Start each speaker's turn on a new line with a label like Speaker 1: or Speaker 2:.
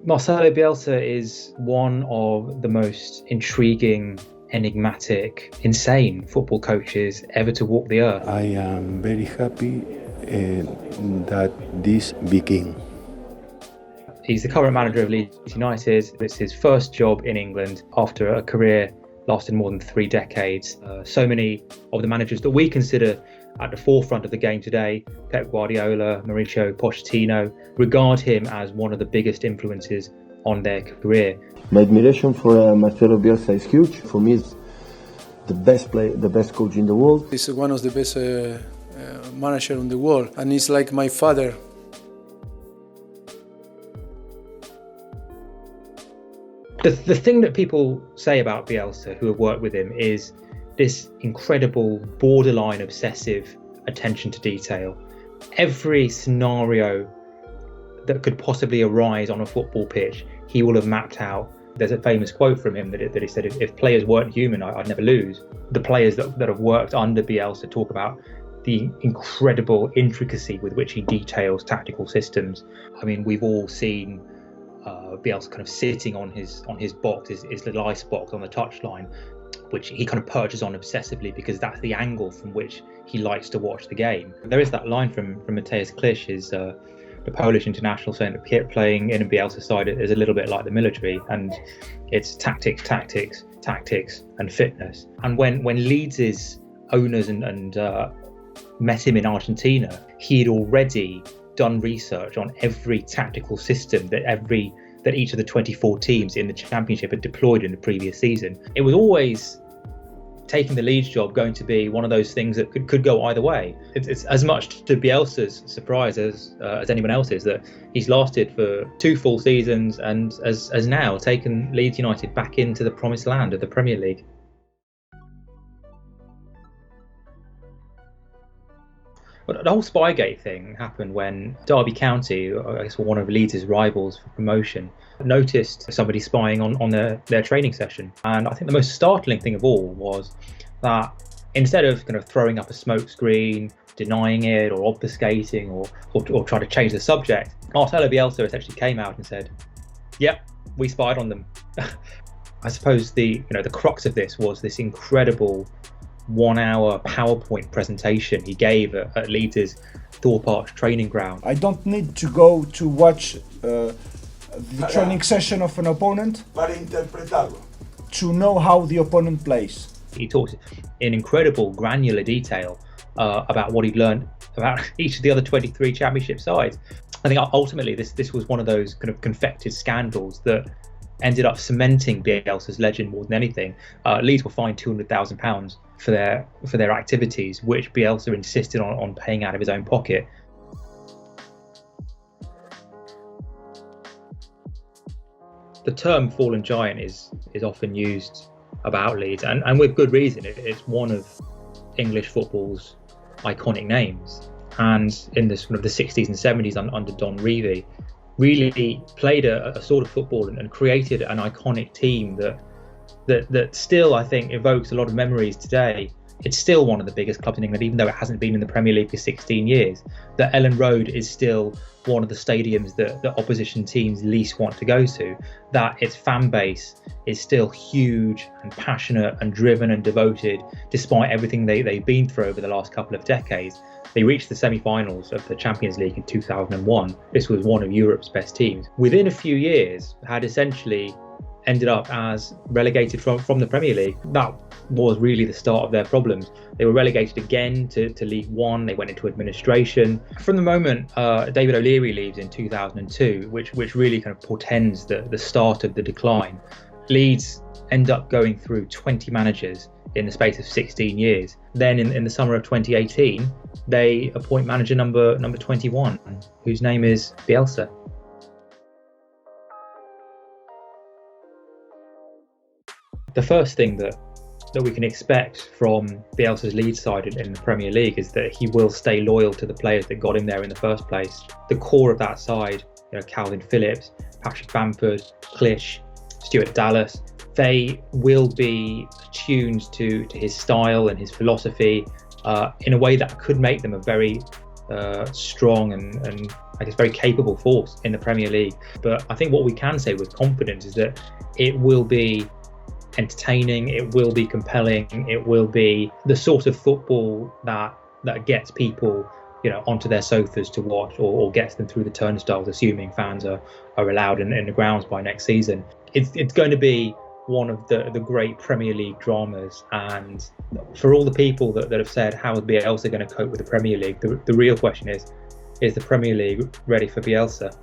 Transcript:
Speaker 1: Marcelo Bielsa is one of the most intriguing, enigmatic, insane football coaches ever to walk the earth.
Speaker 2: I am very happy that this began.
Speaker 1: He's the current manager of Leeds United. It's his first job in England after a career lasting more than 3 decades. So many of the managers that we consider at the forefront of the game today, Pep Guardiola, Mauricio, Pochettino, regard him as one of the biggest influences on their career.
Speaker 3: My admiration for Marcelo Bielsa is huge. For me, it's the best coach in the world.
Speaker 4: He's one of the best managers in the world, and he's like my father.
Speaker 1: The thing that people say about Bielsa who have worked with him is this incredible, borderline obsessive attention to detail. Every scenario that could possibly arise on a football pitch, he will have mapped out. There's a famous quote from him that he said, if players weren't human, I'd never lose. The players that have worked under Bielsa talk about the incredible intricacy with which he details tactical systems. I mean, we've all seen Bielsa kind of sitting on his box, his little ice box on the touchline, which he kind of perches on obsessively because that's the angle from which he likes to watch the game. There is that line from Mateusz Klich, the Polish international, saying that playing in a Bielsa side is a little bit like the military, and it's tactics, and fitness. And when Leeds' owners and met him in Argentina, he had already done research on every tactical system that each of the 24 teams in the championship had deployed in the previous season. It was always taking the Leeds job going to be one of those things that could go either way. It's as much to Bielsa's surprise as anyone else's that he's lasted for 2 full seasons and as now taken Leeds United back into the promised land of the Premier League. But the whole Spygate thing happened when Derby County, I guess one of Leeds' rivals for promotion, noticed somebody spying on their training session. And I think the most startling thing of all was that instead of kind of throwing up a smokescreen, denying it or obfuscating or trying to change the subject, Marcelo Bielsa essentially came out and said, yep, we spied on them. I suppose the crux of this was this incredible 1-hour PowerPoint presentation he gave at Leeds' Thorpe Arch training ground.
Speaker 5: I don't need to go to watch the training session of an opponent
Speaker 6: para interpretarlo,
Speaker 5: to know how the opponent plays.
Speaker 1: He talks in incredible granular detail about what he'd learned about each of the other 23 championship sides. I think ultimately this was one of those kind of confected scandals that ended up cementing Bielsa's legend more than anything. Leeds were fined £200,000 for their activities, which Bielsa insisted on paying out of his own pocket. The term fallen giant is often used about Leeds, and with good reason. It's one of English football's iconic names, and in the 60s and 70s under Don Revie, really played a sort of football and created an iconic team that still, I think, evokes a lot of memories today. It's still one of the biggest clubs in England, even though it hasn't been in the Premier League for 16 years. That Ellen Road is still one of the stadiums that opposition teams least want to go to. That its fan base is still huge and passionate and driven and devoted, despite everything they've been through over the last couple of decades. They reached the semi-finals of the Champions League in 2001. This was one of Europe's best teams. Within a few years, had essentially ended up as relegated from the Premier League. That was really the start of their problems. They were relegated again to League One. They went into administration. From the moment David O'Leary leaves in 2002, which really kind of portends the start of the decline, Leeds end up going through 20 managers in the space of 16 years. Then in the summer of 2018, they appoint manager number 21, whose name is Bielsa. The first thing that we can expect from Bielsa's Leeds side in the Premier League is that he will stay loyal to the players that got him there in the first place. The core of that side, Calvin Phillips, Patrick Bamford, Klich, Stuart Dallas, they will be attuned to his style and his philosophy in a way that could make them a very strong and I guess, very capable force in the Premier League. But I think what we can say with confidence is that it will be entertaining, it will be compelling, it will be the sort of football that gets people, you know, onto their sofas to watch, or gets them through the turnstiles, assuming fans are allowed in the grounds by next season. It's going to be one of the great Premier League dramas. And for all the people that have said, how is Bielsa going to cope with the Premier League, the real question is the Premier League ready for Bielsa?